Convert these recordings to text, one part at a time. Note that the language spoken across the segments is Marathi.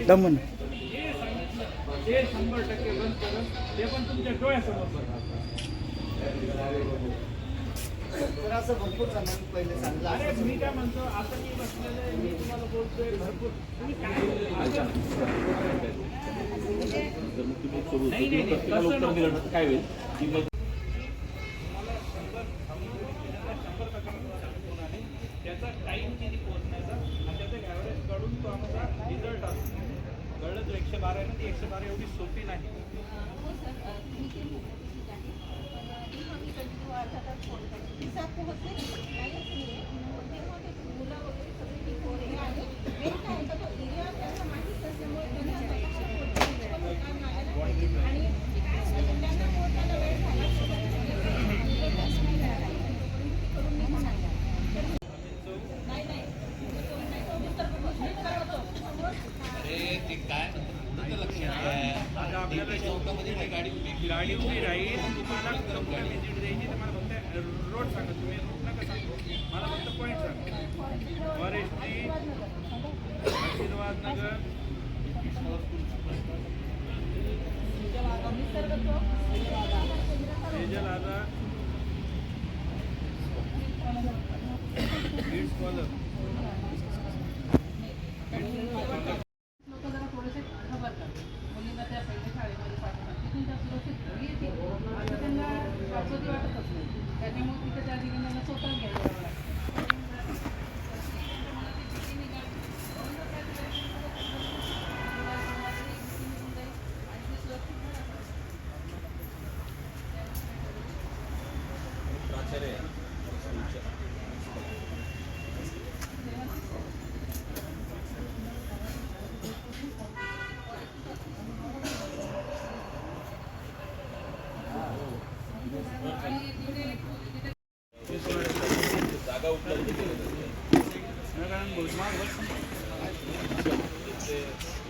दमन ते 100% बंद करून ते पण तुमच्या डोळ्यासमोर बघा. तर असं भरपूर जणांनी पहिले सांगितलं. अरे मी काय म्हणतो, आता मी बसलेलं आहे, मी तुम्हाला बोलतोय भरपूर. तुम्ही काय काय होईल त्याचा टाईम किती पोहोचण्याचा आणि त्याचा ॲव्हरेज काढून तो आमचा रिझल्ट असतो. कळलं? तो 112 आहे ना, ती 112 एवढी सोपी नाही. गाडी उभी राहील, तुम्हाला व्हिजिट द्यायची, तर मला फक्त रोड सांगा. तुम्ही रोड नका सांगू, मला फक्त पॉईंट सांगा. फॉरेस्ट स्ट्रीट, आशीर्वाद नगर, सेजल आझाद, बीड स्कॉलर. जागा उपलब्ध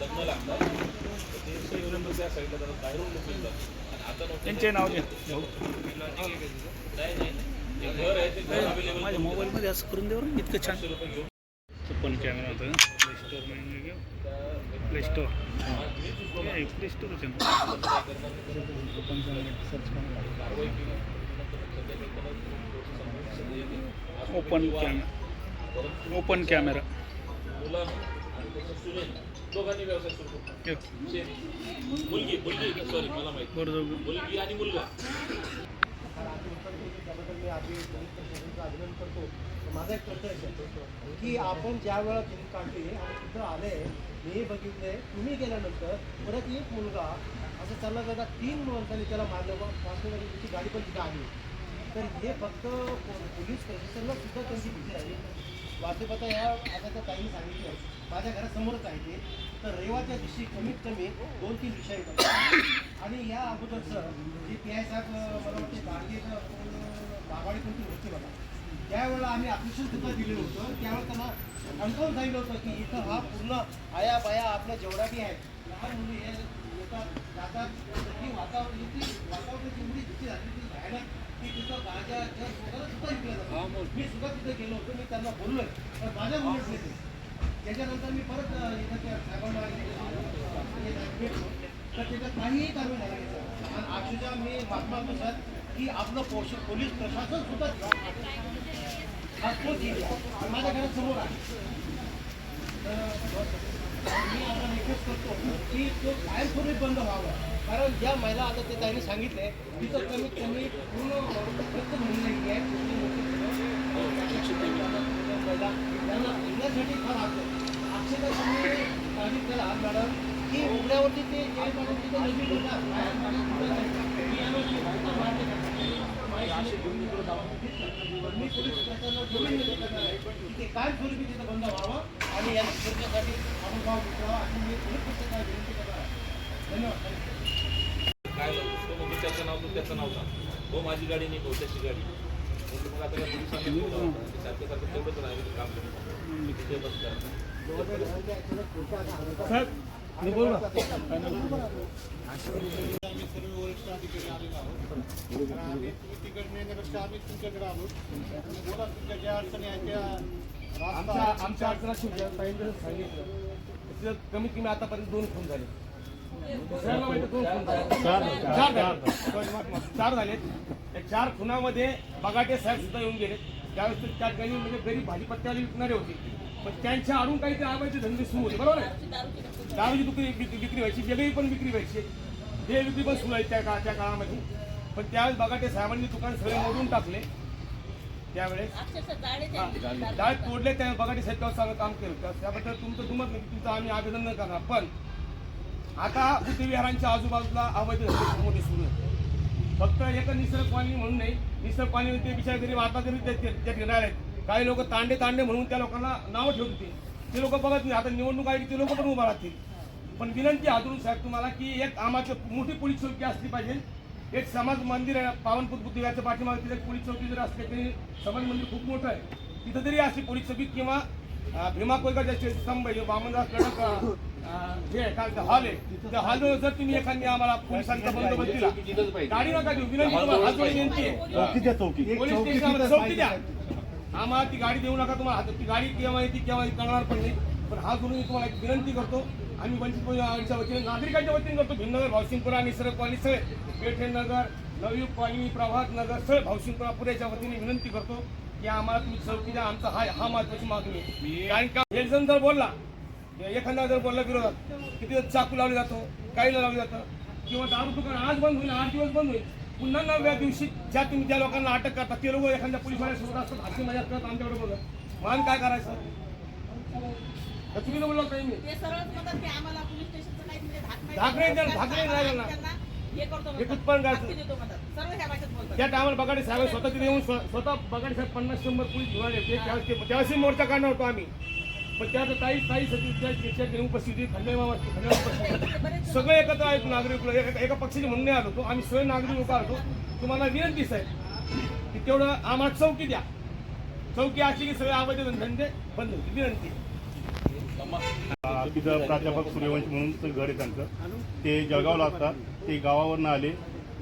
लग्न लागतात त्या साईडला जरा बाहेरून लोक येतात. आणि आता त्यांचे नाव घ्या. नाही घर आहे ते घर अवेलेबल माझ्या मोबाईलमध्ये असं करून देऊ ना, इतकं छान. रुपये घेऊन ओपन कॅमेरा होतं प्ले स्टोर मध्ये घेऊ. प्ले स्टोर प्ले स्टोरच आहे ना. ओपन सर्च ओपन कॅमेरा दोघांनी व्यवसाय सुरू करतो. मुलगी सॉरी मला माहिती बरोबर. मुलगी आणि मुलगा. त्याबद्दल मी आधी पोलीस प्रशासनाचं अभिनंदन करतो. माझा एक प्रश्न आहे की आपण ज्या वेळा जिल्हा काढली आणि तिथं आले, मी बघितले, तुम्ही गेल्यानंतर परत एक मुलगा असं चालला जाता 3 माणसांनी त्याला मारलं. वाचण्यासाठी त्याची गाडी पण तिथं आली. तर हे फक्त पोलीस प्रशासनाला सुद्धा त्यांची भीती राहिली. वाचेपता ह्या आता त्या ताईंनी सांगितलं, माझ्या घरासमोरच आहे ते. तर रविवारच्या दिवशी कमीत कमी 2-3 विषय होतात. आणि या अगोदरचं जे PI साहेब मला वाटते बागाडी कोणती होती बघा, त्यावेळेला आम्ही ॲप्लिकेशन सुद्धा दिलेलं होतं. त्यावेळेला त्यांना कन्फर्म सांगितलं होतं की इथं हा पूर्ण आया बाया आपल्या जेवढ्या बी आहेत लहान मुली हे येतात जातात. ही वातावरणाची एवढी भीती झाली ती भयानक की तिथं गाजा सुद्धा विकल्या जातात. मी सुद्धा तिथे गेलो होतो. मी त्यांना बोललोय, पण माझ्या मुलीच नाही. त्याच्यानंतर मी परत इथं त्या साहेबांना भेटलो, तर त्याच्यात काहीही कारवाई झाली नाही. आणि अक्षरशः मी मागणं असतात की आपलं पोलीस प्रशासन सुद्धा माझ्या घरासमोर आहे. तर मी आता रिक्वेस्ट करतो की तो कायमस्वरूपी बंद व्हावा. कारण ज्या महिला आता ते त्यांनी सांगितले तिथं कमीत कमी पूर्ण प्रत्येक महिला आहे महिला त्यांना येण्यासाठी फार आवडतं. अक्षरशः तुम्ही काळजी करा मॅडम की उघड्यावरती ते जे मॅडम तिथं नवीन होतात मी पोलीस प्रशासनाला बोलून घेतो की ते कायमस्वरूपी तिथं बंद व्हावं आणि या सुरक्षेसाठी आपण भाव उठवावा आणि मी पोलीस प्रशासनाला विनंती करणार आहे. धन्यवाद. काय लागतो मग त्याचं नाव त्याचं नाव सांग. हो माझी गाडी नाही, त्याची गाडी. मग आता त्या पोलिसांनी सारखं तेवढंच राहिलं काम करतो. साहेब मी बोलू ना. आम्ही सर्व वरिष्ठ अधिकारी आलेलो आहोत तर आम्ही तुम्ही तिकडे येण्यापेक्षा आम्ही तुमच्याकडे आलो बोला तुमच्या ज्या अडचणी आहेत त्या आमच्या अडचणाशी सांगितलं तिथं कमीत कमी आतापर्यंत 2 खून झाले. दुसऱ्याला माहिती 2 खून झाले. 4 झालेत. त्या 4 खुनामध्ये बगाटे साहेब सुद्धा येऊन गेले. त्यावेळेस त्या ठिकाणी म्हणजे गरीब भाजीपत्त्याला विकणारे होते पण त्यांच्या आडून काही ते आवायचे धंदे सुरू होते. बरोबर आहे. दारूची विक्री व्हायची वेगळी पण विक्री व्हायची हे विक्री पण सुरू आहे त्या काळामध्ये. पण त्यावेळेस बगाटे साहेबांनी दुकान सगळे मोडून टाकले. त्यावेळेस डाळ तोडले त्या बगाटे साहेब त्यावर चांगलं काम केलं त्याबद्दल तुमचं दुमत नाही तुमचं आम्ही अभिनंदन करणार. पण आता बुद्धविहारांच्या आजूबाजूला अवैध धंदे मोठे सुरू आहेत. फक्त एक निसर्ग पाणी म्हणून नाही निसर्ग पाणी ते बिचार गरीब आता तरी त्या घेणार आहेत. काही लोक तांडे म्हणून त्या लोकांना नावं ठेवतील ते लोक बघत नाही. आता निवडणूक आली ते लोक पण उभा राहतील. पण विनंती हातून साहेब तुम्हाला की एक आम्हाला मोठी पोलीस चौकी असली पाहिजे. एक समाज मंदिर आहे पावनपूर बुद्धविहारच्या पाठीमागे तिथे एक पोलीस चौकी जर असली तरी समाज मंदिर खूप मोठं आहे तिथं जरी असली पोलीस चौकी किंवा भीमा कोळीकर स्तंभ आहे वामनदास कडक हे काय हॉल आहे त्या हॉलवर जर तुम्ही एखादी आम्हाला पोलिसांचा बंदोबस्त दिला गाडी नका देऊ विनंती तुम्हाला हात जोडून विनंती आहे. पोलीस स्टेशनमध्ये चौकी द्या आम्हाला ती गाडी देऊ नका तुम्हाला ती गाडी केव्हा येते केव्हा करणार पण नाही. पण हा जोडून मी तुम्हाला एक विनंती करतो आम्ही वंचित बहुजनच्या वतीने नागरिकांच्या वतीने करतो भिमनगर भावसिंगपुरा निसर्ग कॉलनी सगळे पेठे नगर नवयुग कॉलनी प्रभात नगर सगळे भावसिंगपुरा पुऱ्याच्या वतीने विनंती करतो की आम्हाला तुम्ही चौकी द्या आमचा हा महत्वाची मागणी आहे. कारण का एक जण जर बोलला एखादा जर बोलला विरोधात की तिथं चाकू लावले जातो काहीला लावलं जातं किंवा दारू दुकान आज बंद होईल 8 दिवस बंद होईल पुन्हा 9व्या दिवशी ज्या तुम्ही ज्या लोकांना अटक करता ते लोक एखाद्या पोलिसवाल्यासोबत असतात हास्य मजाक करत आमच्याकडे बघत मान काय करायचं तुम्ही बोललो काही नाही हे कुठपण करायचं त्या टायमाला बगाडे साहेब स्वतः तिथे येऊन स्वतः बगाडे साहेब 50-100 पोलीस घेऊन आले त्यावेळेस मोर्चा काढणार होतो आम्ही. पण त्यात ताई सचिव उपस्थिती खंडेमामा सगळे एकत्र आहेत नागरिक एका पक्षाचे म्हणून आलो होतो आम्ही सगळे नागरिक लोक आलो तुम्हाला विनंती साहेब की तेवढं आम्हाला चौकी द्या. चौकी अशी की सगळे अवैध धंदे बंद होते विनंती. तिथं प्राध्यापक सूर्यवंशी म्हणून घर आहे त्यांचं ते जळगावला असतात ते गावावरनं आले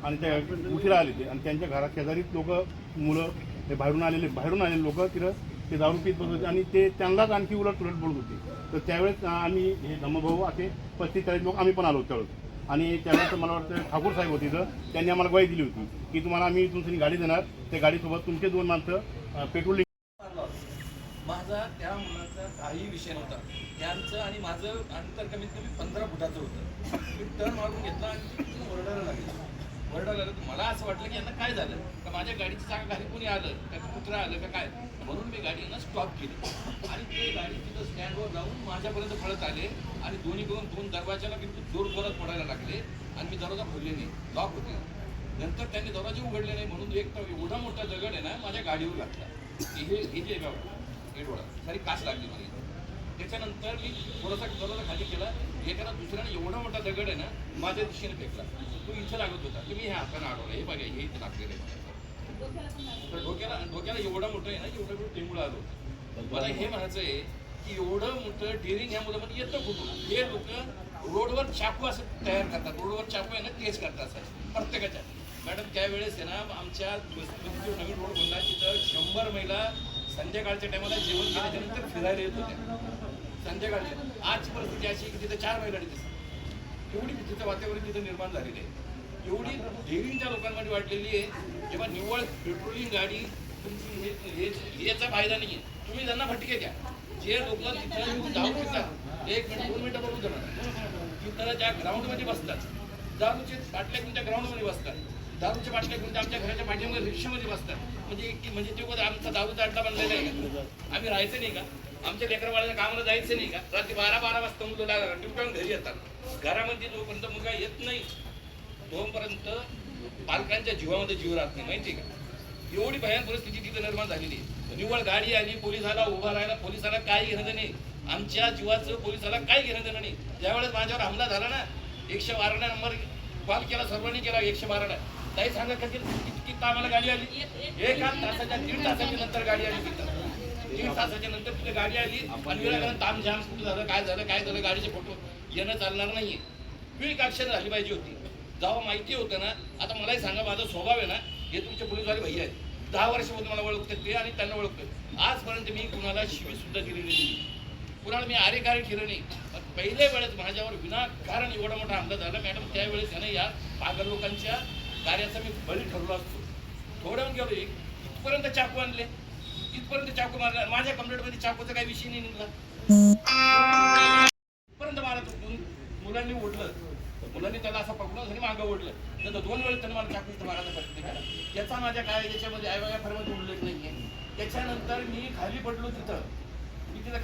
आणि त्या उशिरा आले ते आणि त्यांच्या घरात शेजारीच लोक मुलं हे बाहेरून आलेले लोक तिथं ते दारू पीत बसत होते आणि ते त्यांनाच आणखी उलट बोलत होते. तर त्यावेळेस आम्ही हे धम्मभाऊ असे 35-40 लोक आम्ही पण आलो त्यावेळेस आणि त्यावेळेस मला वाटतं ठाकूर साहेब होते तिथं त्यांनी आम्हाला ग्वाही दिली होती की तुम्हाला आम्ही तुमची गाडी देणार त्या गाडीसोबत तुमचे 2 माणसं पेट्रोलिंग. माझा त्या मुलाचा काही विषय नव्हता त्यांचं आणि माझं अंतर कमीत कमी 15 फुटाचं होतं. मी टर्न मारून घेतला आणि ओरडायला लागलं तर मला असं वाटलं की यांना काय झालं का माझ्या गाडीची जागा घरी कोणी आलं का कुत्रा आलं का काय म्हणून मी गाडीनं स्टॉप केली आणि ते गाडी तिथं स्टँडवर जाऊन माझ्यापर्यंत पळत आले आणि दोन्हीकडून 2 दरवाजाला बिलकुल जोरात फोडायला लागले आणि मी दरवाजा खोलले नाही लॉक होते. नंतर त्यांनी दरवाजे उघडले नाही म्हणून एक तर एवढा मोठा दगड आहे ना माझ्या गाडीवर लागला हे जे एवढा सारी काच लागली मला. त्याच्यानंतर मी थोडासा दरवाजा खाली केला एखादा दुसऱ्याने एवढा मोठा दगड आहे ना माझ्या दिशेने फेकला तो इथं लागत होता की मी ह्या हाताने अडवला हे बघा हे इथं लागलेलं आहे तर डोक्याला एवढा मोठं आहे ना एवढं मोठं टेंगुळ आलं होतं. मला हे म्हणायचं आहे की एवढं मोठं डेअरिंग ह्या मुलामध्ये येतं कुठून हे लोक रोडवर चाकू असं तयार करतात रोडवर चाकू आहे ना तेच करतात सर प्रत्येकाच्या. मॅडम त्यावेळेस आहे ना आमच्या नवीन रोड बनला तिथं 100 महिला संध्याकाळच्या टायमाला जेवण केल्याच्यानंतर फिरायला येत होत्या संध्याकाळच्या. आजची परिस्थिती अशी की तिथं 4 महिला दिसतात एवढी भीतीचं वातावरण तिथं निर्माण झालेलं आहे. एवढी डेअरिंग त्या लोकांमध्ये वाटलेली आहे जेव्हा निव्वळ पेट्रोलिंग गाडी तुमची याचा फायदा नाही आहे. तुम्ही त्यांना फटके द्या जे लोक तिथं येऊन जाऊ पितात 1 मिनिट 2 मिनिटं बरोबर जाणार तिथं ज्या ग्राउंडमध्ये बसतात दारूचे बाटल्या तुमच्या ग्राउंडमध्ये बसतात दारूच्या बाटल्या घेऊन आमच्या घराच्या पाठीमागे रिक्षामध्ये बसतात म्हणजे ते आमचा दारूचा अड्डा बनलेला आहे का आम्ही राहायचं नाही का आमच्या लेकरवाळ्याच्या कामाला जायचं नाही का रात्री 12 वाजता मुलं ड्युट्यावरून घरी येतात घरामध्ये जोपर्यंत मुलगा येत नाही तोपर्यंत पालकांच्या जीवामध्ये जीव राहत नाही माहिती आहे का. एवढी भयान परिस्थिती तिथे निर्माण झालेली आहे. निव्वळ गाडी आली पोलिसाला उभा राहायला पोलिसाला काय घेणं नाही आमच्या जीवाचं पोलिसाला काय घेणं देणं नाही. ज्यावेळेस माझ्यावर हमला झाला ना 112 नंबर कॉल केला सर्वांनी केला 112ला ताई सांगा किती आम्हाला गाडी आली 1 तासाच्या 1.5 तासाच्या नंतर गाडी आली तिथं 1.5 तासाच्या नंतर तिथे गाडी आली आणि विनाकारण तामझाम कुठं झालं काय झालं गाडीचे फोटो येणं चालणार नाहीये. क्विक ॲक्शन झाली पाहिजे होती. जेव्हा माहिती होतं ना, आता मलाही सांगा, माझा स्वभाव आहे ना, हे तुमचे पोलीसवाले भैया आहेत, 10 वर्षापासून मला ओळखतात ते आणि त्यांना ओळखतात. आजपर्यंत मी कुणाला शिवी सुद्धा दिलेली नाही, कुणाला मी आरेकारे केलं नाही. पण पहिल्या वेळेस माझ्यावर विनाकारण एवढा मोठा हमला झाला मॅडम, त्यावेळेस त्यानं या पागल लोकांच्या कार्याचा मी बळी ठरलो असतो. थोड्याहून गेलो, इथपर्यंत चाकू आणले, इथपर्यंत चाकू मारला. माझ्या कंप्लेंटमध्ये चाकूचा काही विषय नाही निघाला, इथपर्यंत मारत होतो. मुलांनी ओढलं, मुलांनी त्याला असं पकडून आणि मागं ओढलं. तर 2 वेळेस त्याने मला चाकू इथं मारायचा प्रयत्न केला. त्याचा माझ्या काय याच्यामध्ये आयवायाफारमध्ये उल्लेख नाही आहे. त्याच्यानंतर मी खाली पडलो तिथं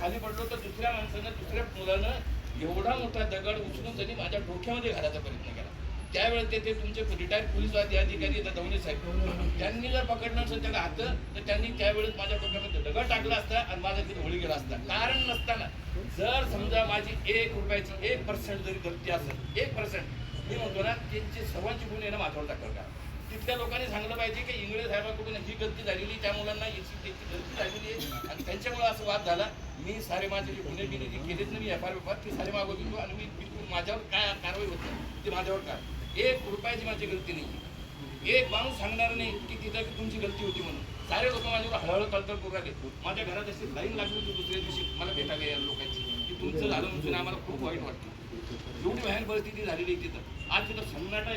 खाली पडलो तर दुसऱ्या माणसानं, दुसऱ्या मुलानं एवढा मोठा दगड उचलून त्यांनी माझ्या डोक्यामध्ये घालायचा प्रयत्न केला. त्यावेळेस ते तुमचे रिटायर्ड पोलीस अधिकारी दवणे साहेब, त्यांनी जर पकडलं नसेल त्याला हात, तर त्यांनी त्यावेळेस माझ्या डोक्यामध्ये दगड टाकला असता आणि माझा तिथे होळी गेला असता. कारण नसताना जर समजा माझी 1 रुपयाची 1% जरी गलती असेल, 1%, मी म्हणतो ना, त्यांचे सर्वांची गुन्हे ना माझ्यावर टाकलं का. तिथल्या लोकांनी सांगलं पाहिजे की इंगळे साहेबांकडून ही गलती झालेली, त्या मुलांना याची त्याची गलती झालेली आहे आणि त्यांच्यामुळे असं वाद झाला. मी सारे माझे जे गुन्हे बिने जे केलेत ना, मी FIR ते सारे मागवत होतो आणि मी बिलकुल माझ्यावर काय कारवाई होतं ते माझ्यावर काय. 1 रुपयाची माझी गलती नाही. एक माणूस सांगणार नाही की तिथं तुमची गलती होती म्हणून. सारे लोक माझ्यावर हळूहळू कळतर करू लागले. माझ्या घरात अशी लाईन लागली होती दुसऱ्या दिवशी मला भेटायला या लोकांची, की तुमचं झालं म्हणून आम्हाला खूप वाईट वाटतं. एवढी भयान परिस्थिती झालेली आहे तिथं. आज तिथं सन्नाटा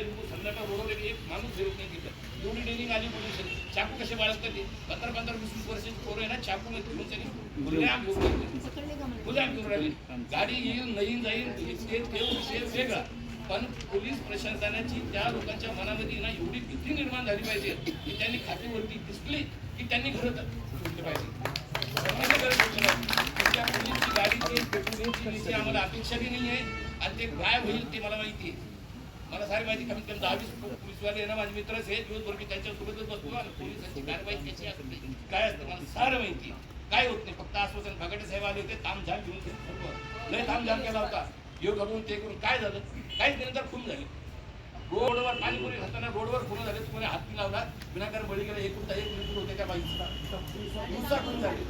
रोडवर एक माणूस फिरत नाही तिथं. एवढी डेरिंग आली पोलिसांनी. चाकू कसे बाळगतात ते 15-20 वर्षाची पोरं आहे ना, चाकू घेऊन त्यांनी खुलेआम घेऊन राहिली. गाडी येईल नाही जाईल ते विषय वेगळा, पण पोलीस प्रशासनाची त्या लोकांच्या मनामध्ये ना एवढी भीती निर्माण झाली पाहिजे की त्यांनी खात्यावरती दिसली की त्यांनी घरं सुटले पाहिजे. त्या पोलीसची गाडीची पेट्रोलिंगची आम्हाला अपेक्षाही नाही आहे आणि ते काय होईल ते मला माहिती आहे. मला सारी माहिती, कमीत कमी 10-20 पोलीसवाले ना माझे मित्रच हे, दिवसभर मी त्यांच्यासोबतच बसतो आणि पोलिसांची कारवाई कशी असते काय असते मला सारं माहिती आहे. काय होत नाही, फक्त आश्वासन. भगाटे साहेब आले होते, तामझाम घेऊन लय तामझाम केला होता, हे करून ते करून. काय झालं, काहीच नाही, तर खून झाली. रोडवर पाणीपुरी खाताना रोडवर खून झाले, तुम्हाला हात लावला, विनाकारण बळी गेला. 1 मृत्यू होते त्या बाईचा, खून झाली.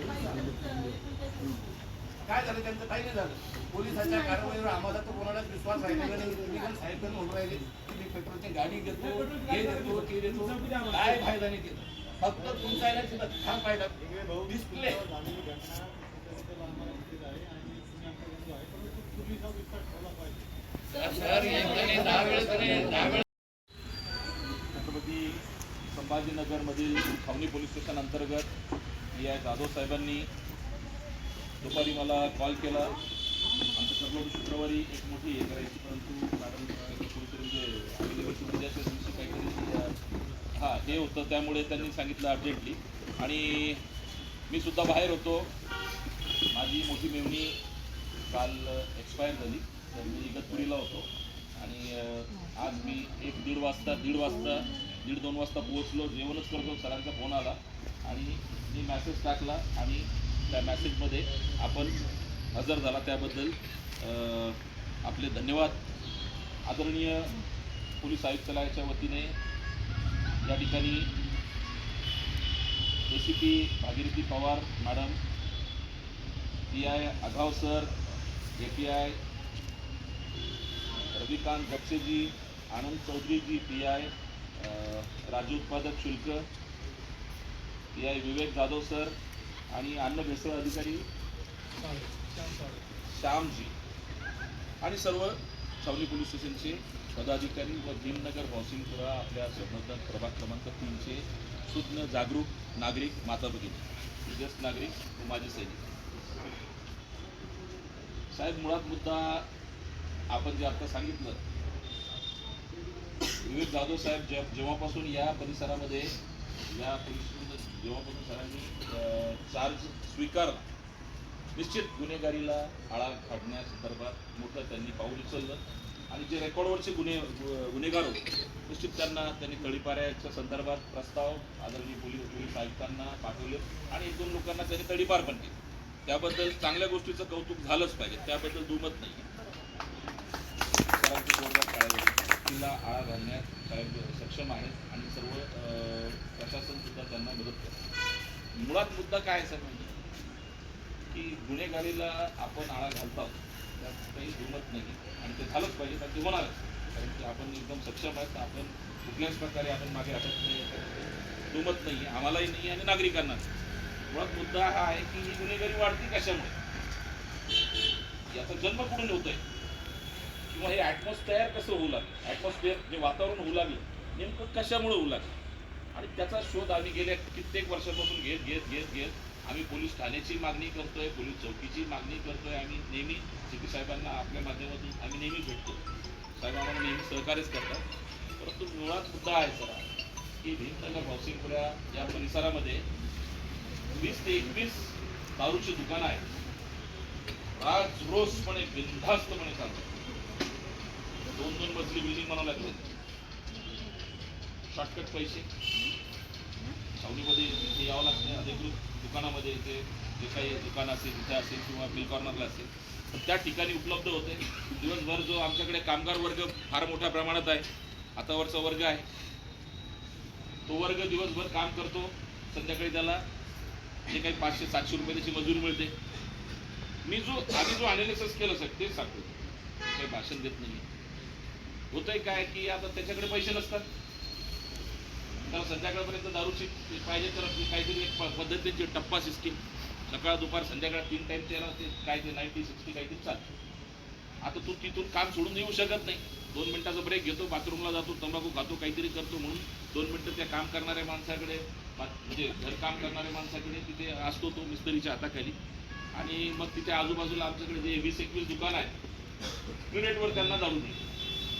काय झालं त्यांचं, काही नाही झालं. पोलिसांच्या कारवाईवर आम्हाला तर कोणालाच विश्वास राहिलेला नाही. तुम्ही पण साहेब म्हणून राहिले की मी पेट्रोलची गाडी देतो, हे देतो, ते देतो, काय फायदा नाही देतो. फक्त तुमचा आहे ना तिथं थांब पाहिला डिस्प्ले. छत्रपती संभाजीनगरमधील छावणी पोलीस स्टेशन अंतर्गत जाधव साहेबांनी दुपारी मला कॉल केला. आमचं ठरलं शुक्रवारी एक मोठी हे करायची, परंतु मॅडम उद्याच्या दिवशी काहीतरी हे होतं, त्यामुळे त्यांनी सांगितलं अर्जंटली. आणि मी सुद्धा बाहेर होतो. माझी मोठी मेवणी काल एक्सपायर झाली, तर मी इगतपुरीला होतो. आणि आज मी 1-1.5 वाजता 1:30-2 वाजता पोहोचलो. जेवणच करतो, सरांचा फोन आला आणि मी मॅसेज टाकला आणि त्या मॅसेजमध्ये आपण हजर झाला त्याबद्दल आपले धन्यवाद. आदरणीय पोलीस आयुक्तालयाच्या वतीने या ठिकाणी ACP Bhagirathi Pawar madam, PI Aghav sir, API Ravikant गपसेजी, आनंद चौधरीजी, PI राज्य उत्पादक शुल्क, PI विवेक जाधव सर आणि अन्न भेसळ अधिकारी श्यामजी आणि सर्व छावणी पोलीस स्टेशनचे पदाधिकारी व भीमनगर हाऊसिंगपुरा आपल्या मतदान प्रभाग क्रमांक 3चे सुज्ञ जागरूक नागरिक, माता भगिनी, ज्येष्ठ नागरिक व माजी सैनिक. साहेब, मुळात मुद्दा आपण जे आता सांगितलं, विवेक जाधव साहेब जेव्हापासून या परिसरामध्ये या पोलीस जेव्हापासून सरांनी चार्ज स्वीकारला, निश्चित गुन्हेगारीला आळा काढण्यासंदर्भात मोठं त्यांनी पाऊल उचललं. आणि जे रेकॉर्डवरचे गुन्हेगार होते निश्चित त्यांनी तडीपाऱ्याच्या संदर्भात प्रस्ताव आदरणीय पोलीस आयुक्तांना पाठवले आणि 1-2 लोकांना त्यांनी तडीपार पण केली. त्याबद्दल चांगल्या गोष्टीचं कौतुक झालंच पाहिजे, त्याबद्दल दुमत नाही. सरांची जोरदार कारवाईला आळा घालण्यात साहेब सक्षम आहेत आणि सर्व प्रशासन सुद्धा त्यांना मदत करतं. मुळात मुद्दा काय आहे सर, म्हणजे की गुन्हेगारीला आपण आळा घालतो त्यात काही दुमत नाही आणि ते झालंच पाहिजे तर ते होणारच, कारण की आपण एकदम सक्षम आहेत, आपण कुठल्याच प्रकारे आपण मागे हटत नाही, दुमत नाही आम्हालाही नाही आणि नागरिकांना. मुळात मुद्दा हा आहे की ही गुन्हेगारी वाढती कशामुळे, याचा जन्म कुठून होतोय किंवा हे ॲटमॉस्फिअर कसं होऊ लागलं, ॲटमॉस्फिअर जे वातावरण होऊ लागलं नेमकं कशामुळे होऊ लागलं, आणि त्याचा शोध आम्ही गेल्या कित्येक वर्षापासून घेत आम्ही पोलीस ठाण्याची मागणी करतोय, पोलीस चौकीची मागणी करतोय, आम्ही नेहमी सीपी साहेबांना आपल्या माध्यमातून आम्ही नेहमी भेटतो, साहेब आम्हाला नेहमी सहकार्यच करतात. परंतु मुळात मुद्दा आहे सर की भीमनगर भावसिंगपुरा या परिसरामध्ये 20 ते 21 दारूची दुकानं आहेत, राजरोसपणे बिनधास्तपणे चालतात. 2-2 मजली बिल्डिंग बनवू लागले, शॉर्टकट पैसे, सावलीमध्ये इथे यावं लागतं, अधिकृत दुकानामध्ये इथे जे काही दुकान असेल तिथे असेल किंवा मिल कॉर्नरला असेल तर त्या ठिकाणी उपलब्ध होते. दिवसभर जो आमच्याकडे कामगार वर्ग फार मोठ्या प्रमाणात आहे, हातावरचा वर्ग आहे, तो वर्ग दिवसभर काम करतो, संध्याकाळी त्याला जे काही 500-700 रुपये त्याची मजुरी मिळते. आम्ही जो अनालिसिस केलं सर तेच सांगतो, काही भाषण देत नाही. होतंय काय की आता त्याच्याकडे पैसे नसतात, त्याला संध्याकाळपर्यंत दारूची पाहिजे तर काहीतरी एक पद्धतीची टप्पा सिस्टीम, सकाळ दुपार संध्याकाळ 3 टाईम त्याला ते काय ते 90-60 काहीतरी चालतं. आता तू तिथून काम सोडून येऊ शकत नाही, 2 मिनिटाचा ब्रेक घेतो, बाथरूमला जातो, तंबाखू खातो, काहीतरी करतो, म्हणून 2 मिनिटं त्या काम करणाऱ्या माणसाकडे म्हणजे घरकाम करणाऱ्या माणसाकडे तिथे असतो तो मिस्त्रीच्या हाताखाली. आणि मग तिथे आजूबाजूला आमच्याकडे जे 20-21 दुकान आहेत रेटवर त्यांना दारू दे.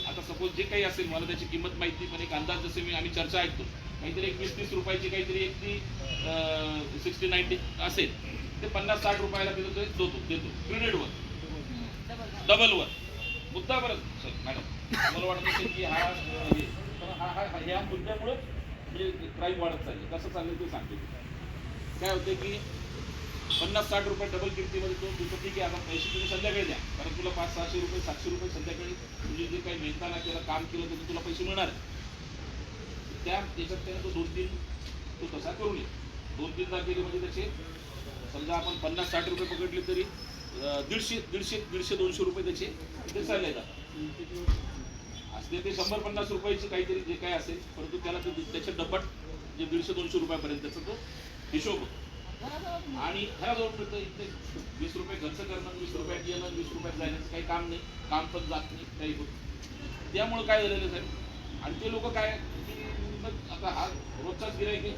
आता सपोज जे काही असेल मला त्याची किंमत माहिती, पण एक अंदाज जसे आम्ही चर्चा ऐकतो काहीतरी 21-30 रुपयाची काहीतरी एक ती 60-90 असेल ते 50-60 रुपयाला देतो क्रेडिटवर डबलवर. मुद्दा बरं सर मॅडम मला वाटत असेल की ह्या मुद्द्यामुळे म्हणजे क्राईम वाढत चालले. कसं चाललं ते सांगतो. काय होतं की 50-60 रुपये डबल किमतीमध्ये तो ठीक आहे, आता पैसे तुम्ही संध्याकाळी द्या, कारण तुला 500-600 रुपये 700 रुपये संध्याकाळी तुझे जे काही मेहनताना त्याला काम केलं त्याचं तुला पैसे मिळणार आहे. त्याच्यात त्याने तो 2-3 तो तसा करून ये 2-3दा केले म्हणजे त्याचे समजा आपण 50-60 रुपये पकडले तरी 150-200 रुपये त्याचे तिथे चालले जातात. असते ते 100-50 रुपयाचे काहीतरी जे काय असेल, परंतु त्याला त्याच्या डबट जे 150-200 रुपयापर्यंत तो हिशोब होतो. आणि ह्याजवळ मिळतं इथे 20 रुपये खर्च करणं, 20 रुपयात येणं, 20 रुपयात जाण्याचं काही काम नाही, काम पण जात नाही, काही होत. त्यामुळं काय झालेलं साहेब, आणि ते लोक काय आता हा रोजचाच गिराईक आहे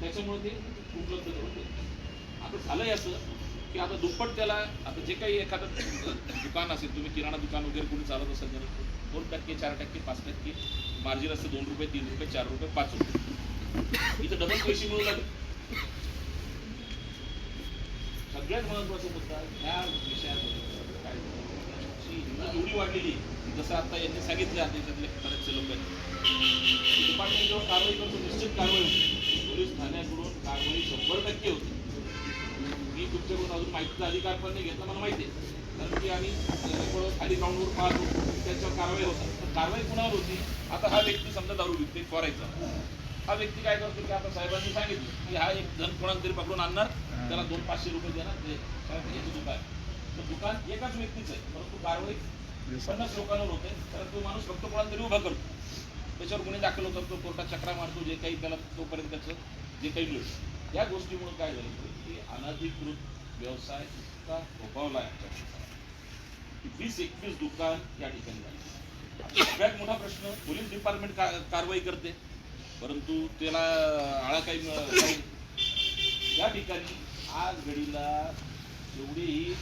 त्याच्यामुळे ते उपलब्ध करून देतात. आता झालंय असं की आता दुप्पट त्याला आता जे काही एखादं दुकान असेल, तुम्ही किराणा दुकान वगैरे कोणी चालत असेल तर 2%, 4%, 5% मार्जिन असतं, 2 रुपये, 3 रुपये, 4 रुपये, 5 रुपये, इथं डबल पैसे मिळू लागले. सगळ्यात महत्वाचा मुद्दा ह्या विषयामध्ये काय एवढी वाढलेली, जसं आता यांनी सांगितलं आहे त्याच्यातले बरेचसे लोकांनी डिपार्टमेंट जेव्हा कारवाई करतो निश्चित कारवाई होती, पोलीस ठाण्याकडून कारवाई 100% होती. मी तुमच्याकडून अजून माहितीचा अधिकार पण नाही घेतला, मला माहिती आहे, कारण की आम्ही खाली ग्राउंडवर पाहतो त्याच्यावर कारवाई होतात. तर कारवाई कुणावर होती, आता हा व्यक्ती समजा दारू विकते फॉरायचा, हा व्यक्ती काय करतो की आता साहेबांनी सांगितलं की हा एक जण कोणाला तरी पकडून आणणार, त्याला 200-500 रुपये देणार, ते याचं दुकान, तर दुकान एकाच व्यक्तीचं आहे, परंतु कारवाई 50 लोकांवर होते, कारण तो माणूस फक्त कोणाला तरी उभा करतो, त्याच्यावर गुन्हे दाखल होतात, तो कोर्टात चक्रा मारतो, जे काही त्याला तोपर्यंत त्याचं जे काही मिळतं. या गोष्टीमुळे काय झालं की अनधिकृत व्यवसाय इतका फोफावला आहे, 20-21 दुकान या ठिकाणी झाली. सगळ्यात मोठा प्रश्न पोलीस डिपार्टमेंट कारवाई करते, परंतु त्याला आळा काही या ठिकाणी आज घडीला एवढेही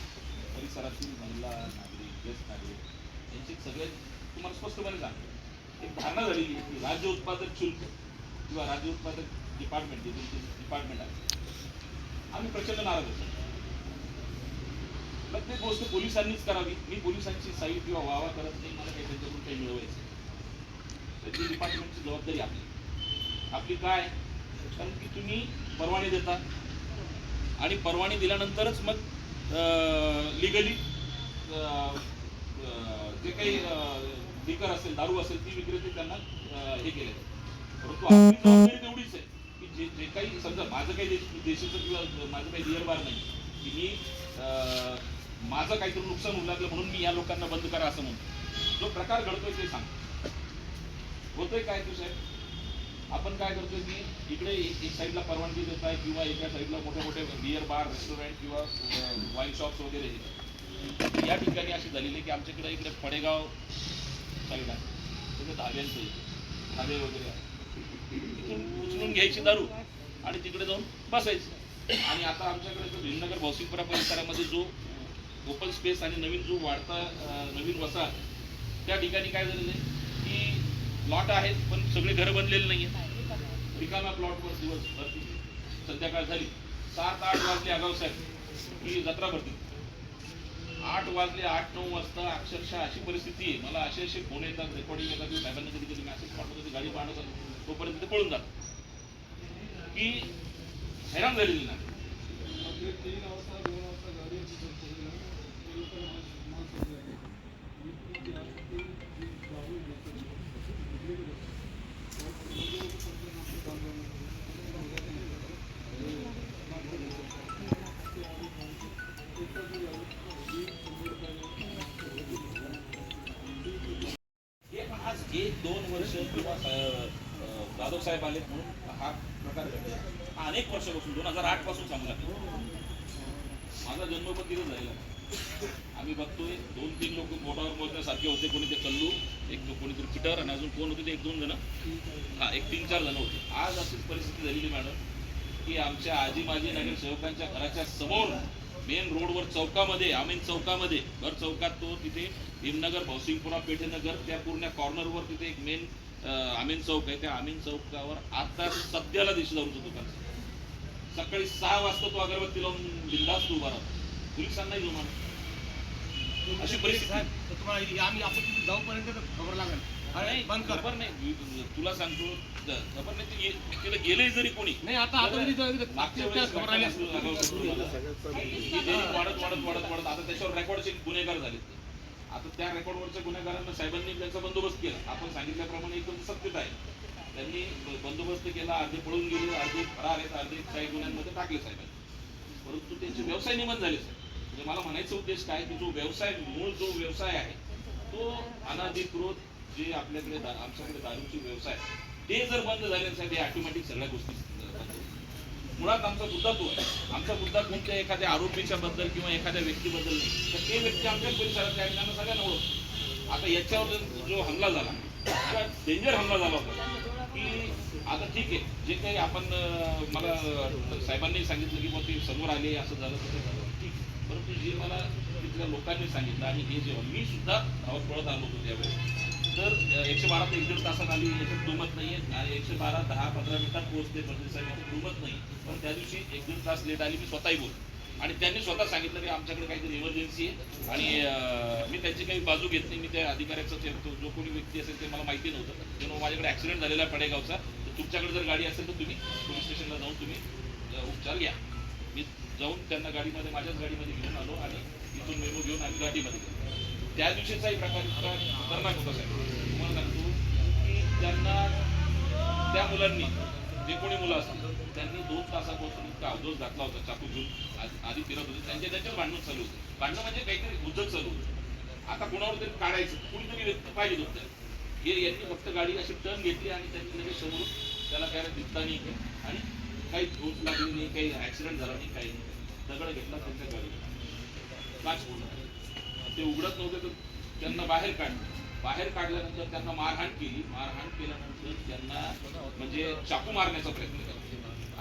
परिसरातील महिला नागरिक ज्येष्ठ नागरिक यांची सगळे तुम्हाला स्पष्टपणे सांगतो एक धारणा झालेली आहे की राज्य उत्पादक शुल्क किंवा राज्य उत्पादक डिपार्टमेंट डिपार्टमेंट आहे, आम्ही प्रचंड नाराज होतो. प्रत्येक गोष्ट पोलिसांनीच करावी. मी पोलिसांची साईड किंवा वावा करत नाही, मला काही त्यांच्याकडून काही मिळवायचं, तर ती डिपार्टमेंटची जबाबदारी आपली काय, कारण की तुम्ही परवाने देता आणि परवाने दिल्यानंतरच मग लिगली जे काही लिकर असेल, दारू असेल, ती विक्रेते त्यांना हे केले. परंतु आपली जबाबदारी तेवढीच आहे की जे काही समजा माझं काही देशीचं किंवा माझं काही बिअर बार नाही की मी माझं काहीतरी नुकसान होऊ लागलं म्हणून मी या लोकांना बंद करा असं म्हणतो. जो प्रकार घडतोय ते सांग. होतोय काय तू साहेब, आपण काय करतोय की इकडे एक साईडला परवानगी देत आहे किंवा एका साईडला मोठे मोठे बिअर बार, रेस्टॉरंट किंवा वाईन शॉप्स वगैरे हे. या ठिकाणी अशी झालेली आहे की आमच्याकडे इकडे पडेगाव साईड आहे, तिथे धाब्यांचं धाबे वगैरे आहे. तिथून उचलून घ्यायची दारू आणि तिकडे जाऊन बसायचं. आणि आता आमच्याकडे जो भीमनगर भौसिंगपुरा परिसरामध्ये जो ओपन स्पेस आणि नवीन जो वाढता नवीन वसाहत, त्या ठिकाणी काय झालेलं आहे की प्लॉट आहेत पण सगळे घरं बनलेले नाही आहेत. रिकाम्या प्लॉटवर दिवसभर संध्याकाळ झाली 7-8 वाजले आगाव साहेब की जत्रा भरती. 8 वाजले 8-9 वाजता अक्षरशः अशी परिस्थिती आहे. मला असे फोन येतात, रेकॉर्डिंग येतात की साहेबांना कधी कधी मॅसेज पाठवतो, गाडी पाहणं तोपर्यंत ते पळून जातात की हैराण झालेली नाही. आज 1-2 वर्ष किंवा जाधव साहेब आले म्हणून हा प्रकार घडला. अनेक वर्षापासून 2008 पासून सांगू लागलो. माझा जन्म पण तिथं झालेला. आम्ही बघतोय 2-3 लोक बोटावर मोजण्यासारखे होते. कोणी ते कल्लू, एक कोणीतरी फिटर आणि अजून कोण होते ते 1-2 जण, हा 1-3-4 जण होते. आज अशीच परिस्थिती झालेली मॅडम की आमच्या आजी माजी नगरसेवकांच्या घराच्या समोर मेन रोडवर चौकामध्ये, आमीन चौकामध्ये, भर चौकात तो तिथे भीमनगर भौसिंगपुरा पेठेनगर त्या पूर्ण कॉर्नरवर तिथे एक मेन आमीन चौक आहे. त्या आमीन चौकावर आता सध्याला दिसलं होतं दुकान. सकाळी 6 वाजता तो अगरबत्ती लावून बिंदास्त उभा राहतो. पोलिसांनाही जुमानत. अशी परिस्थिती आम्ही आपण तिथे जाऊपर्यंत खबर लागेल. नाही खबर नाही, तुला सांगतो खबर नाही. तिला गेले जरी कोणी नाही आता मागच्या वेळेस वाढत वाढत वाढत वाढत आता त्याच्यावर रेकॉर्डचे गुन्हेगार झाले. आता त्या रेकॉर्डवरच्या गुन्हेगारांना साहेबांनी त्यांचा बंदोबस्त केला. आपण सांगितल्याप्रमाणे एकदम सत्य आहे. त्यांनी बंदोबस्त केला. अर्धे पळून गेले, अर्धे फरार आहेत, अर्धे काही गुन्ह्यांमध्ये टाकले साहेबांनी. परंतु त्यांचे व्यवसाय नियमन झाले साहेब. म्हणजे मला म्हणायचा उद्देश काय की जो व्यवसाय, मूळ जो व्यवसाय आहे तो अनाधिकृत जे आपल्याकडे आमच्याकडे दारूचे व्यवसाय ते जर बंद झाले साहेब, हे ऑटोमॅटिक सगळ्या गोष्टी बंद. मुळात आमचा मुद्दा तो आहे. आमचा मुद्दा कोणत्या एखाद्या आरोपीच्या बद्दल किंवा एखाद्या व्यक्तीबद्दल नाही, तर ते व्यक्ती आमच्या परिसरातल्या आणि त्यांना सगळ्यांना ओळखतो. आता याच्यावर जो हमला झाला, डेंजर हमला झाला होता की आता ठीक आहे, जे काही आपण मला साहेबांनी सांगितलं की मग ते समोर आले, असं झालं तसं झालं, ठीक. परंतु जे मला तिथल्या लोकांनी सांगितलं आणि हे जेव्हा मी सुद्धा धावत पळत आलो होतो त्यावेळेस, तर 112 ते 1.5 तासात आली, याच्यात दुमत नाही आहे. 112 10-15 मिनिटात पोहोचते म्हणजे साहेब, याच्यात दुमत नाही. पण त्या दिवशी 1-1.5 तास लेट आली. मी स्वतःही बोलतो आणि त्यांनी स्वतः सांगितलं की आमच्याकडे काहीतरी इमर्जन्सी आहे आणि मी त्यांची काही बाजू घेत नाही. मी त्या अधिकाऱ्याचा जो कोणी व्यक्ती असेल ते मला माहिती नव्हतं. तेव्हा माझ्याकडे ॲक्सिडेंट झालेला आहे पडेगावचा, तर तुमच्याकडे जर गाडी असेल तर तुम्ही पोलीस स्टेशनला जाऊन तुम्ही उपचार घ्या. मी जाऊन त्यांना गाडीमध्ये, माझ्याच गाडीमध्ये घेऊन आलो आणि इथून मेमो घेऊन आम्ही गाडीमध्ये गेलो. त्या दिवशीचाही प्रकार इतका खतरनाक होता साहेब. तुम्हाला सांगतो की त्यांना, त्या मुलांनी, जे कोणी मुलं असतील त्यांनी 2 तासापासून इतका अवधोष घातला होता. चाकू घेऊन आधी फिरत होते. त्यांच्याच भांडण चालू होतं. भांडणं म्हणजे काहीतरी उद्योग चालू होतं. आता कोणावर तरी काढायचं, कुणीतरी व्यक्ती पाहिजे होतं. हे यांनी फक्त गाडी अशी टर्न घेतली आणि त्यांनी लगेच समोरून त्याला काय दिसता नाही आणि काही ठोस लागली नाही, काही ॲक्सिडेंट झाला नाही, काही नाही. दगड घेतला त्यांच्या गाडीला, काच फोडला. ते उघडत नव्हते तर त्यांना बाहेर काढलं. बाहेर काढल्यानंतर त्यांना मारहाण केली. मारहाण केल्यानंतर त्यांना म्हणजे चाकू मारण्याचा प्रयत्न केला.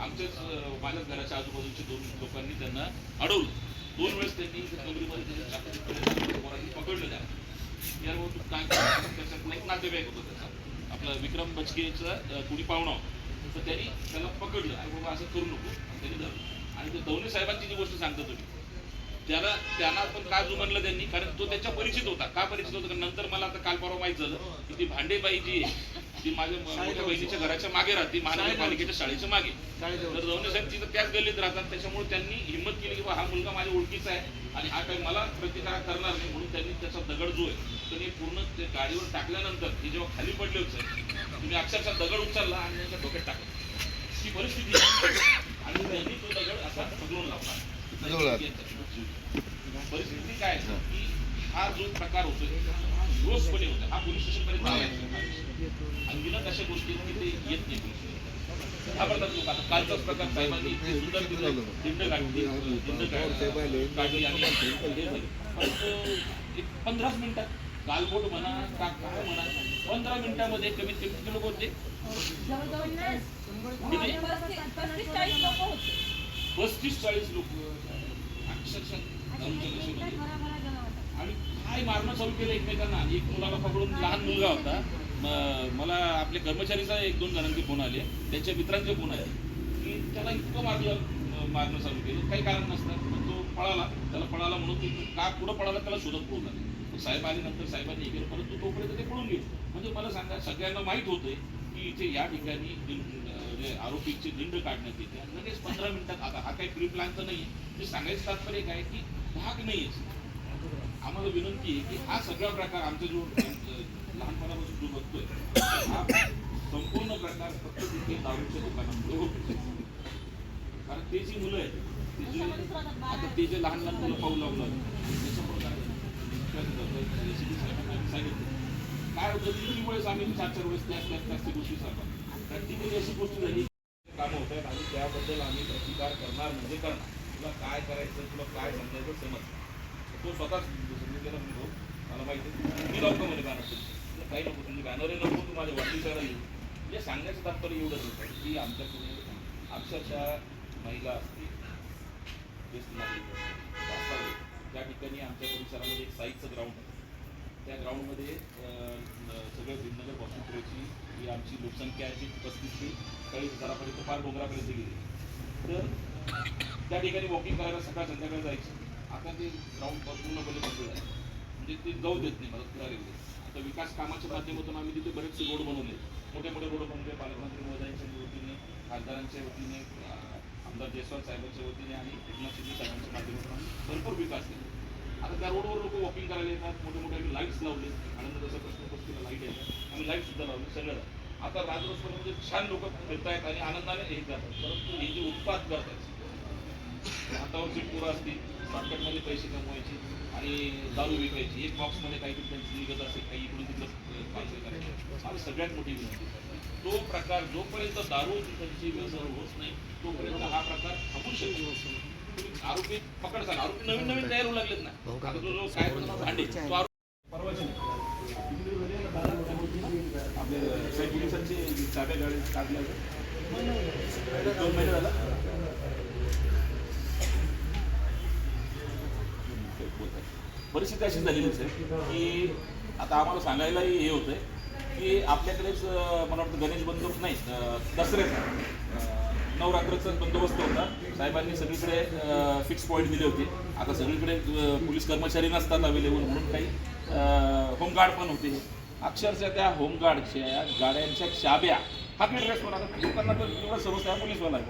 आमच्याच माझ्याच घराच्या आजूबाजूच्या 2 लोकांनी त्यांना अडवलं. 2 वेळेस त्यांनी कमरीमध्ये चाकू पकडलं त्याला. यार तू काय, त्याच्यात एक नातेवाईक होतं त्याचा, आपला विक्रम बचकेचा कुणी पाहुणा होता. तर त्यांनी त्याला पकडलं. अरे बाबा असं करू नको, त्यांनी धरलं. आणि ते दौंडे साहेबांची जी गोष्ट सांगता तुम्ही, त्यांना पण का जुमानलं त्यांनी, कारण तो त्याच्या परिचित होता. का परिचित होता? नंतर मला आता काल परवा माहीत झालं की ती भांडेबाई जी आहे ती माझ्या मोठ्या बहिणीच्या घराच्या मागे राहते, महानगरपालिकेच्या शाळेच्या मागे. तर दौंडे साहेब तिथं त्याच गल्लीत राहतात. त्याच्यामुळे त्यांनी हिंमत केली की हा मुलगा माझ्या ओळखीचा आहे आणि हा काही मला प्रतिकार करणार नाही, म्हणून त्यांनी त्याचा दगड जो आहे तर हे पूर्ण ते गाडीवर टाकल्यानंतर ते जेव्हा खाली पडले होते तुम्ही अक्षरशः दगड उचलला आणि त्यांच्या डोक्यात टाकला. ही परिस्थिती आणि त्यांनी तो दगड असा पकडून लावला. परिस्थिती काय आहे की हा जो प्रकार होतोय रोजपणे होतो, हा पोलीस स्टेशनपर्यंत आलाय आणि विना अशा गोष्टी की ते येत नाही पोलीस स्टेशन घाबरतात लोक. आता कालचाच प्रकार साहेबांनी इतकी सुंदर तिथं दिंड काढली आणि हे झालं. एक 15 मिनिटात गालबोट म्हणा का काय म्हणा 15 मिनिटामध्ये कमीत कमी किती लोक होते? 35-40 लोक अक्षरशः आणि काय मारणं चालू केलं एकमेकांना. एक मुलाला पकडून, लहान मुलगा होता, मला आपल्या कर्मचारीचा 1-2 जणांचे फोन आले, त्यांच्या मित्रांचे फोन आले की त्याला इतकं मारणं चालू केलं, काही कारण नसतं. पण तो पळाला, त्याला पळाला म्हणून का पुढं पळाला त्याला शोधत पळून आले. साहेब आले, नंतर साहेबांनी हे केलं, परंतु तोपर्यंत ते पळून गेले. म्हणजे मला सांगा, सगळ्यांना माहीत होतंय की इथे या ठिकाणी आरोपीची दिंड काढण्यात येते आणि लगेच 15 मिनिटात. आता हा काही प्री प्लॅन तर नाही आहे. ते सांगायचं तात्पर्य काय की भाग नाही आहे. आम्हाला विनंती आहे की हा सगळा प्रकार आमचा जो लहानपणापासून जो बघतोय हा संपूर्ण प्रकार फक्त तिथे दारूच्या दुकानामुळे होतो. कारण ते जी मुलं आहेत आता ते जे लहान लहान मुलं पाहू लागलं त्याच्यामुळे सांगितलं काय होतं, 3 वेळेस आम्ही 4 वेळेस त्याच गोष्टी सांगतो. प्रॅक्टिकली अशी गोष्ट झाली कामं होत आहेत आणि त्याबद्दल आम्ही प्रतिकार करणार म्हणजे करणार. तुला काय करायचं, तुला काय समजायचं समज. तो स्वतःच सांगितलेला म्हणतो, मला माहिती आहे मी लावतो म्हणे बॅनर, तुला काही नको, तुझी बॅनरही नको, तू माझ्या वाढदिवसाला येऊ. म्हणजे सांगण्याचं तात्पर्य एवढंच होतं की आमच्याकडे अक्षरशः महिला असतील, ज्येष्ठ नागरिक असतात. त्या ठिकाणी आमच्या परिसरामध्ये एक साईजचं ग्राउंड आहे. त्या ग्राउंडमध्ये सगळं भीमनगर हॉस्पिटलची ही आमची लोकसंख्या आहे 35 ते 40,000पर्यंत फार डोंगरापर्यंत गेली. तर त्या ठिकाणी वॉकिंग करायला सकाळ संध्याकाळी जायचं. आता ते ग्राउंड पूर्णपणे बंद झालं, म्हणजे ते जाऊ देत नाही मला पुढारी. आता विकास कामाच्या माध्यमातून आम्ही तिथे बरेचसे रोड बनवले, मोठे मोठे रोड बनवले. पालकमंत्री महोदयांच्या वतीने, खासदारांच्या वतीने, आमदार जयस्वाल साहेबांच्या वतीने आणि एकनाथ शिंदे साहेबांच्या माध्यमातून आम्ही भरपूर विकास केला. आता त्या रोडवर लोक वॉकिंग करायला येतात. मोठे मोठे आम्ही लाईट्स लावले. आनंद जसं प्रश्न लाईट येतात, आम्ही लाईट सुद्धा लावले सगळं. आता राजरोजमध्ये छान लोक फिरतायत आणि आनंदाने हे जातात. परंतु हे जे उत्पाद करतात, हातावरची पोरं असतील, शॉर्टकटमध्ये पैसे कमवायचे आणि दारू विकायची, एक बॉक्समध्ये काहीतरी त्यांची निघत असेल, काही इकडून तिकडं पार्सल करायचं. आणि सगळ्यात मोठी विनंती, तो प्रकार जोपर्यंत दारू त्यांची व्यसन होत नाही तोपर्यंत हा प्रकार थांबू शकतो. आरोपी पकड झाला, आरोपी नवीन नवीन तयार होऊ लागलेत ना. आता जो काय भांडे परवाची आपल्या पोलिसांचे चाब्या गाडी काढल्या 2 महिने झाला. परिस्थिती अशी झालेली आहे की आता आम्हाला सांगायलाही हे होतंय की आपल्याकडेच मला वाटतं गणेश बंदोबस्त नाही, दसऱ्याचा नवरात्राचा बंदोबस्त होता. साहेबांनी सगळीकडे फिक्स पॉईंट दिले होते. आता सगळीकडे पोलीस कर्मचारी नसतात अवेलेबल, म्हणून काही होमगार्ड पण होते. अक्षरशः त्या होमगार्डच्या गाड्यांच्या चाब्या हा ड्रेस होणार. लोकांना तर एवढं समजतं आहे पोलीसवाला आहे,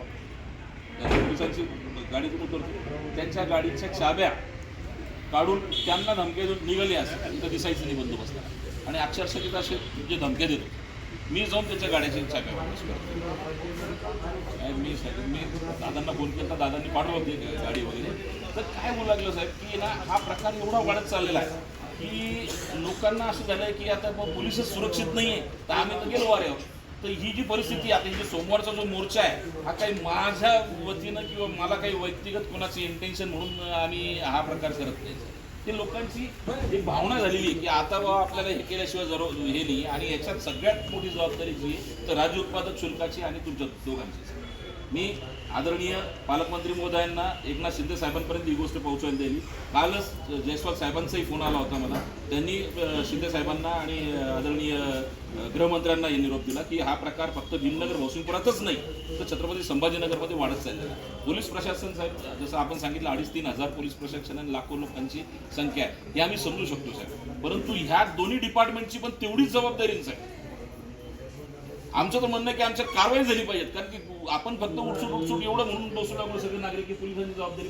पोलिसांची गाडीतून उतरतो, त्यांच्या गाडीच्या चाब्या काढून त्यांना धमक्या देऊन निघाले असतात. तिथं दिसायचं नाही बंदोबस्ताला. आणि अक्षरशः तिथं असे जे धमक्या देतो, मी जाऊन त्याच्या गाड्याची चाब्या वापस करतो. मी दादांना फोन केला तर दादांनी पाठवलं होते गाडी वगैरे. तर काय बोलू लागलं साहेब की ना हा प्रकार एवढा वाढत चाललेला आहे की लोकांना असं झालं आहे की आता पोलिसच सुरक्षित नाही आहे, तर आम्ही तर गेलो वाऱ्यावर. तर ही जी परिस्थिती आता, ही जी सोमवारचा जो मोर्चा आहे हा काही माझ्या वतीनं किंवा मला काही व्यक्तिगत कोणाचं इंटेन्शन म्हणून आम्ही हा प्रकार करत नाही. ते लोकांची एक भावना झालेली आहे की आता बाबा आपल्याला हे केल्याशिवाय हे नाही. आणि याच्यात सगळ्यात मोठी जबाबदारी जी आहे तर राज्य उत्पादक शुल्काची आणि तुमच्या दोघांची. मी आदरणीय पालकमंत्री महोदयांना, एकनाथ शिंदे साहेबांपर्यंत ही गोष्ट पोहोचवायला दिली. कालच जयस्वाल साहेबांचाही फोन आला होता मला. त्यांनी शिंदे साहेबांना आणि आदरणीय गृहमंत्र्यांना हे निरोप दिला की हा प्रकार फक्त भीमनगर भोसुंपुरातच नाही तर छत्रपती संभाजीनगरमध्ये वाढत चाललेला आहे. पोलीस प्रशासन साहेब, जसं आपण सांगितलं 2,5-3 हजार पोलीस प्रशासन आणि लाखो लोकांची संख्या आहे, हे आम्ही समजू शकतो साहेब. परंतु ह्या दोन्ही डिपार्टमेंटची पण तेवढीच जबाबदारी साहेब. आमचं तर म्हणणं आहे की आमच्या कारवाई झाली पाहिजेत. कारण की आपण फक्त उठसूट एवढं म्हणून बसू लागलो सगळे नागरिक की पोलिसांची जबाबदारी,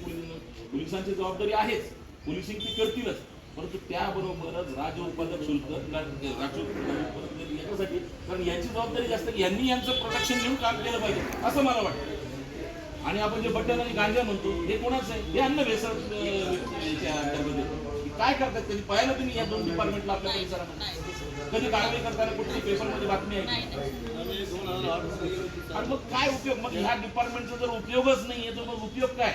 पोलिसांची जबाबदारी आहेच, पोलिसिंग ती करतीलच. परंतु त्याबरोबरच राज्य उत्पादक शुल्क याच्यासाठी, कारण यांची जबाबदारी जास्त, यांनी यांचं प्रोटेक्शन घेऊन काम केलं पाहिजे असं मला वाटतं. आणि आपण जे बटन आणि गांजा म्हणतो हे कोणाचं आहे? हे अन्न भेसळ याच्या अंतर्गत येतं. काय करतात कधी पाहिलं तुम्ही या दोन डिपार्टमेंटला आपल्या परिसरामध्ये? कधी कारवाई करताना कुठली पेपरमध्ये बातमी आहे? आणि मग काय उपयोग? मग ह्या डिपार्टमेंटचा जर उपयोगच नाहीये तर मग उपयोग काय?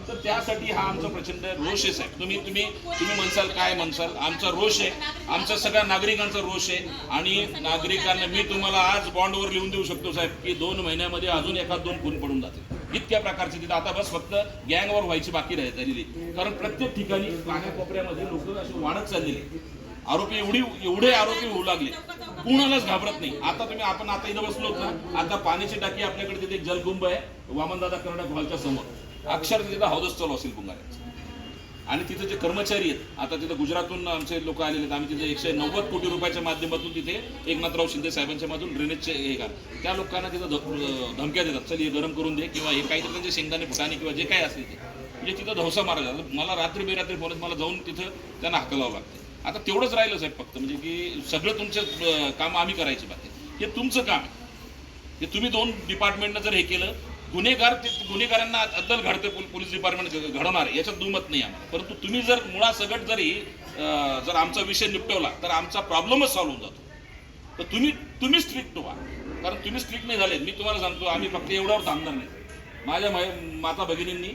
तर त्यासाठी हा आमचा प्रचंड रोष आहे साहेब. तुम्ही म्हणसाल काय म्हणसाल, आमचा रोष आहे, आमचा सगळ्या नागरिकांचा रोष आहे. आणि नागरिकांना मी तुम्हाला आज बॉन्डवर लिहून देऊ शकतो साहेब की 2 महिन्यामध्ये अजून एखाद 2 खून पडून जाते. इतक्या प्रकारचे तिथे आता बस फक्त गँगवर व्हायची बाकी झालेली. कारण प्रत्येक ठिकाणी कानाकोपऱ्यामध्ये लोक असे वाढत चाललेले. आरोपी एवढे आरोपी होऊ लागले, कुणालाच घाबरत नाही. आपण आता इथं बसलो ना, आता पाण्याची टाकी आपल्याकडे तिथे एक जलकुंभ आहे वामनदादा कर्नाटक हॉलच्या समोर. अक्षरशः तिथं हौदच चालू असेल भुंगाऱ्याचं. आणि तिथे जे कर्मचारी आहेत, आता तिथे गुजरातहून आमचे लोक आलेले आहेत. आम्ही तिथे 190 कोटी रुपयाच्या माध्यमातून तिथे एकनाथराव शिंदे साहेबांच्या मधून ड्रेनेजचे हे का त्या लोकांना तिथं धमक्या देतात, चल हे गरम करून दे किंवा हे काहीतरी त्यांचे शेंगदाणे फुटाणे किंवा जे काय असेल ते म्हणजे तिथं धवसा मारा जातात. मला रात्री बेरात्री बोलत मला जाऊन तिथं त्यांना हाकलावं लागतं. आता तेवढंच राहिलं साहेब फक्त, म्हणजे की सगळं तुमचं काम आम्ही करायचे बाकी. हे तुमचं काम आहे. हे तुम्ही 2 डिपार्टमेंटनं जर हे केलं, गुन्हेगारांना अद्दल घडते पोलीस डिपार्टमेंट घडवणार याच्यात दुमत नाही आम्हाला. परंतु तुम्ही जर मुळासकट जर आमचा विषय निपटवला तर आमचा प्रॉब्लेमच सॉल्व्ह होऊन जातो. तर तुम्ही स्ट्रिक्ट व्हा. कारण तुम्ही स्ट्रिक्ट नाही झाले. मी तुम्हाला सांगतो, आम्ही फक्त एवढ्यावर थांबणार नाही. माझ्या माता भगिनींनी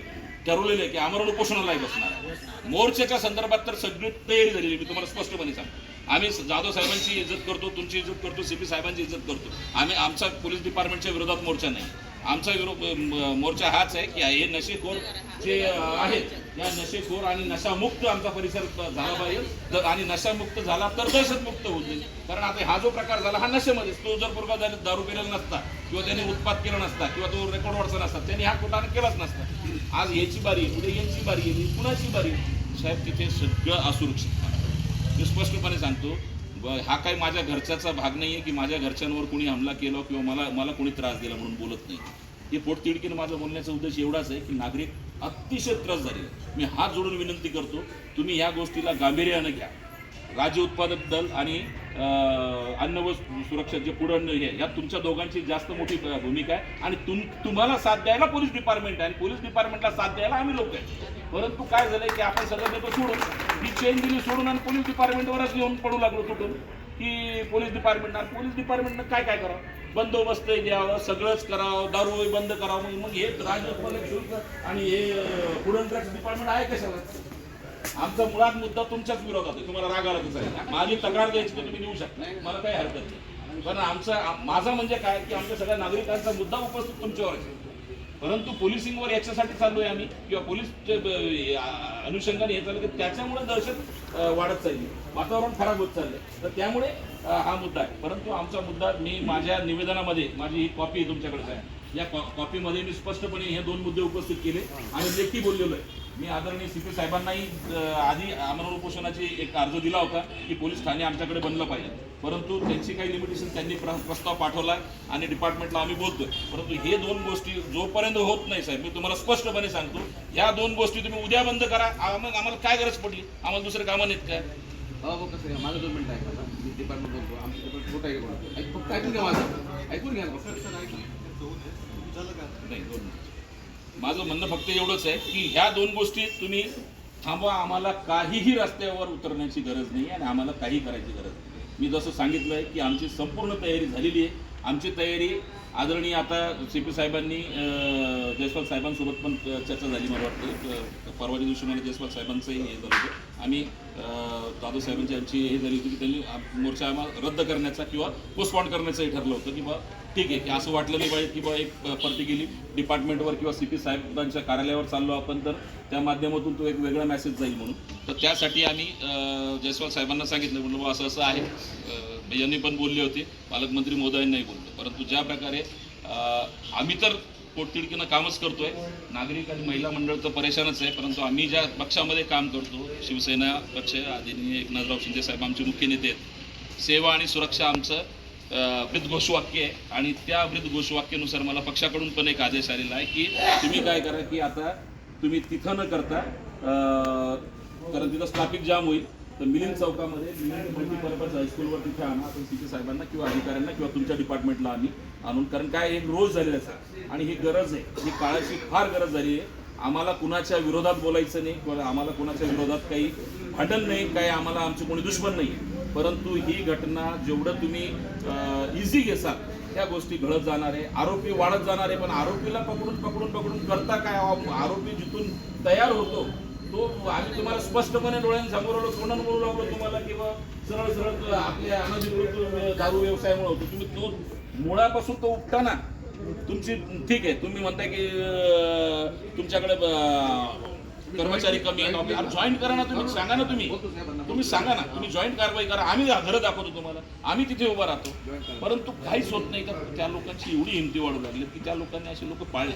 ठरवलेलं आहे की आमरण उपोषणालाही बसणार आहे. मोर्चाच्या संदर्भात तर सगळी तयारी झालेली. मी तुम्हाला स्पष्टपणे सांगतो, आम्ही जाधव साहेबांची इज्जत करतो, तुमची इज्जत करतो, CP साहेबांची इज्जत करतो. आमचा पोलीस डिपार्टमेंटच्या विरोधात मोर्चा नाही. आमचा मोर्चा हाच आहे की हे नशेखोर जे आहेत, या नशेखोर आणि नशामुक्त आमचा परिसर झाला पाहिजे. आणि नशामुक्त झाला तर दहशतमुक्त होईल. कारण आता हा जो प्रकार झाला हा नशेमध्ये, तो जर पोरगा दारू पिलेला नसता किंवा त्याने उत्पात केला नसता किंवा तो रेकॉर्ड वाढचा नसता, त्यांनी हा कुठाने केलाच नसता. आज याची बारी, उद्या यांची बारी येईल, कुणाची बारी? साहेब तिथे सगळं असुरक्षित. मी स्पष्टपणे सांगतो, हा काही माझ्या घरच्याचा भाग नाही आहे की माझ्या घरच्यांवर कोणी हमला केला किंवा मला कोणी त्रास दिला म्हणून बोलत नाही. हे पोटतिडकीनं माझं बोलण्याचा उद्देश एवढाच आहे की नागरिक अतिशय त्रास झाले. मी हात जोडून विनंती करतो, तुम्ही ह्या गोष्टीला गांभीर्यानं घ्या. राज्य उत्पादक दल आणि अन्न व सुरक्षा जे पुढं हे, यात तुमच्या दोघांची जास्त मोठी भूमिका आहे. आणि तुम्हाला साथ द्यायला पोलीस डिपार्टमेंट आहे आणि पोलीस डिपार्टमेंटला साथ द्यायला आम्ही लोक आहे. परंतु काय झालंय की आपण सगळं देतो सोडून, ही चेन दिली सोडून आणि पोलीस डिपार्टमेंटवरच घेऊन पडू लागलो तुटून की पोलीस डिपार्टमेंटनं काय करावं? बंदोबस्त द्यावं, सगळंच करावं, दारू बंद करावं. मग हे राज्य उत्पादक शुल्क आणि हे फूड अँड ड्रग्स डिपार्टमेंट आहे कशाला? आमचा मुळात मुद्दा तुमच्याच विरोधात आहे. तुम्हाला राग आला आहे, माझी तक्रार द्यायची तर तुम्ही देऊ शकता, मला काही हरकत नाही. पण माझा म्हणजे काय की आमच्या सगळ्या नागरिकांचा मुद्दा उपस्थित तुमच्यावर आहे. परंतु पोलिसिंगवर याच्यासाठी चाललोय आम्ही किंवा पोलीस अनुषंगाने हे चाललं की त्याच्यामुळे दहशत वाढत चालली, वातावरण खराब होत चाललंय. तर त्यामुळे हा मुद्दा आहे. परंतु आमचा मुद्दा, मी माझ्या निवेदनामध्ये, माझी ही कॉपी तुमच्याकडेच आहे, या कॉपीमध्ये मी स्पष्टपणे हे 2 मुद्दे उपस्थित केले आणि लेखी बोललेलो आहे. मी आदरणीय CP साहेबांनाही आधी आमरण उपोषणाची एक अर्ज दिला होता की पोलीस ठाणे आमच्याकडे बनलं पाहिजे. परंतु त्यांची काही लिमिटेशन, त्यांनी प्रस्ताव पाठवला आणि डिपार्टमेंटला आम्ही बोलतोय. परंतु हे 2 गोष्टी जोपर्यंत होत नाही साहेब, मी तुम्हाला स्पष्टपणे सांगतो, या 2 गोष्टी तुम्ही उद्या बंद करा. मग आम्हाला काय गरज पडली? आम्हाला दुसरे कामं नाहीत काय? कसं आहे, माझं 2 मिनिटं आहे. मी डिपार्टमेंट बोलतो, आमचं डिपार्टमेंट छोटं आहे. फक्त ऐकून घ्या माझं, ऐकून घ्या. नाही, 2 मिनिट. माझं म्हणणं फक्त एवढंच आहे की ह्या 2 गोष्टी तुम्ही थांबवा. आम्हाला काहीही रस्त्यावर उतरण्याची गरज नाही आणि आम्हाला काही करायची गरज नाही. मी जसं सांगितलं आहे की आमची संपूर्ण तयारी झालेली आहे. आमची तयारी आदरणीय आता CP साहेबांनी जयस्वाल साहेबांसोबत पण चर्चा झाली मला वाटतं. परवाच्या दिवशी मला जयस्वाल साहेबांचंही हे झालं होतं. आम्ही जाधव साहेबांची आमची हे झाली होती की त्यांनी मोर्चा आम्हाला रद्द करण्याचा किंवा पोस्टपॉन करण्याचंही ठरलं होतं की बा ठीक आहे, की असं वाटलं नाही पाहिजे की बा एक पर्टिक्युलरली डिपार्टमेंटवर किंवा CP साहेबांच्या कार्यालयावर चाललो आपण तर त्या माध्यमातून तो एक वेगळा मेसेज जाईल म्हणून. तर त्यासाठी आम्ही जयस्वाल साहेबांना सांगितलं, म्हणलं बा असं आहे. यांनी पण बोलले होते, पालकमंत्री महोदयांनाही बोललो. परंतु ज्या प्रकारे आम्ही तर पोटतिडकीनं कामच करतोय, नागरिक आणि महिला मंडळ तर परेशानच आहे. परंतु आम्ही ज्या पक्षामध्ये काम करतो, शिवसेना पक्ष, आदरणीय एकनाथराव शिंदे साहेब आमचे मुख्य नेते आहेत. सेवा आणि सुरक्षा आमचं ब्रीद घोषवाक्य आहे आणि त्या ब्रीद घोषवाक्यानुसार मला पक्षाकडून पण एक आदेश आलेला आहे की तुम्ही काय करा की आता तुम्ही तिथं न करता, कारण तिथं ट्रॅफिक जाम होईल, तर मिलिंद चौकामध्ये मिलिंद मल्टीपर्पज हायस्कूलवर तिथे आणा आपण सीपी साहेबांना किंवा अधिकाऱ्यांना किंवा तुमच्या डिपार्टमेंटला आम्ही आणून, कारण काय एक रोज झालेला आहे आणि ही गरज आहे, ही काळाची फार गरज झाली आहे. आम्हाला कुणाच्या विरोधात बोलायचं नाही किंवा आम्हाला कुणाच्या विरोधात काही भांडण नाही, काही आम्हाला आमचे कोणी दुश्मन नाही, परंतु ही घटना जेवढं तुम्ही इझी घेसाल त्या गोष्टी घडत जाणार आहे, आरोपी वाढत जाणार आहे. पण आरोपीला पकडून करता काय, आरोपी जिथून तयार होतो तो आम्ही तुम्हाला स्पष्टपणे डोळ्यांसमोर तोंडानं बोलू लागलो तुम्हाला, किंवा सरळ आपल्या अनधिकृत दारू व्यवसायामुळे होतो. तुम्ही तो मुळापासून तो उपटाना तुमची ठीक आहे. तुम्ही म्हणताय की तुमच्याकडे कर्मचारी कमी आहेत, जॉईंट करा ना, तुम्ही सांगा ना, तुम्ही सांगा ना, तुम्ही जॉईंट कारवाई करा, आम्ही घरं दाखवतो तुम्हाला, आम्ही तिथे उभा राहतो. परंतु काहीच होत नाही. तर त्या लोकांची एवढी हिमती वाढू लागली की त्या लोकांनी असे लोक पाळले.